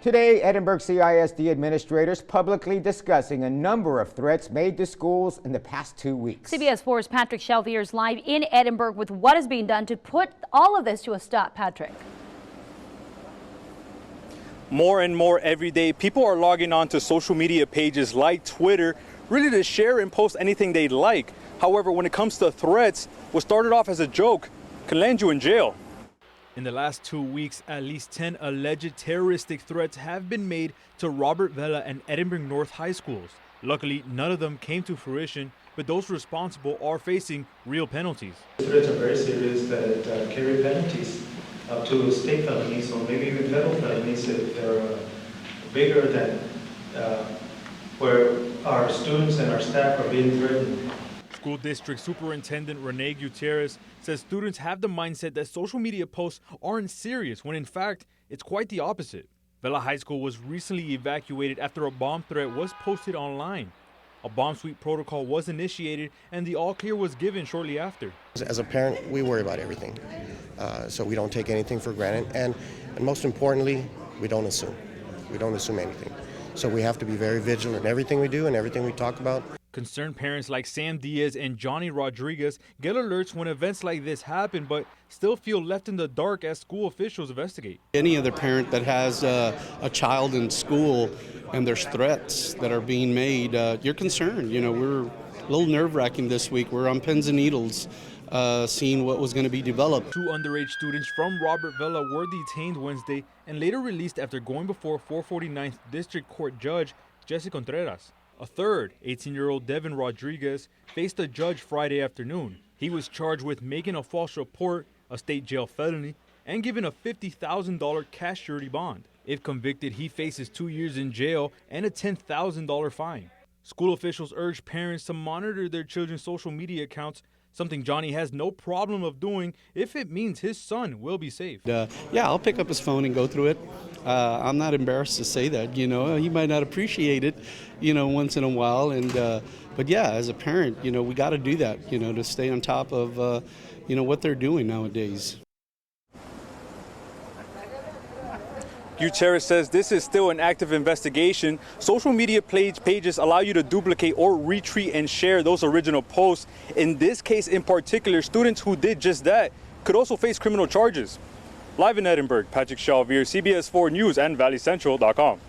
Today, Edinburgh CISD administrators publicly discussing a number of threats made to schools in the past 2 weeks. CBS 4's Patrick Shelvier is live in Edinburgh with what is being done to put all of this to a stop. Patrick. More and more every day, people are logging on to social media pages like Twitter, really to share and post anything they like. However, when it comes to threats, what started off as a joke can land you in jail. In the last 2 weeks, at least 10 alleged terroristic threats have been made to Robert Vela and Edinburgh North high schools. Luckily, none of them came to fruition, but those responsible are facing real penalties. Threats are very serious that carry penalties up to state felonies or maybe even federal felonies if they're bigger than where our students and our staff are being threatened. School District Superintendent Rene Gutierrez says students have the mindset that social media posts aren't serious when in fact it's quite the opposite. Vela High School was recently evacuated after a bomb threat was posted online. A bomb sweep protocol was initiated and the all clear was given shortly after. As a parent, we worry about everything, so we don't take anything for granted, and most importantly, we don't assume. We don't assume anything. So we have to be very vigilant in everything we do and everything we talk about. Concerned parents like Sam Diaz and Johnny Rodriguez get alerts when events like this happen, but still feel left in the dark as school officials investigate. Any other parent that has a child in school and there's threats that are being made, you're concerned. You know, we're a little nerve-wracking this week. We're on pins and needles, seeing what was going to be developed. 2 underage students from Robert Vela were detained Wednesday and later released after going before 449th District Court Judge Jesse Contreras. A third, 18-year-old Devin Rodriguez, faced a judge Friday afternoon. He was charged with making a false report, a state jail felony, and given a $50,000 cash surety bond. If convicted, he faces 2 years in jail and a $10,000 fine. School officials urge parents to monitor their children's social media accounts, something Johnny has no problem of doing if it means his son will be safe. Yeah, I'll pick up his phone and go through it. I'm not embarrassed to say that, you know. He might not appreciate it, you know, once in a while. But yeah, as a parent, you know, we got to do that, you know, to stay on top of, you know, what they're doing nowadays. Gutierrez says this is still an active investigation. Social media pages allow you to duplicate or retweet and share those original posts. In this case in particular, students who did just that could also face criminal charges. Live in Edinburgh, Patrick Shelvier, CBS 4 News and ValleyCentral.com.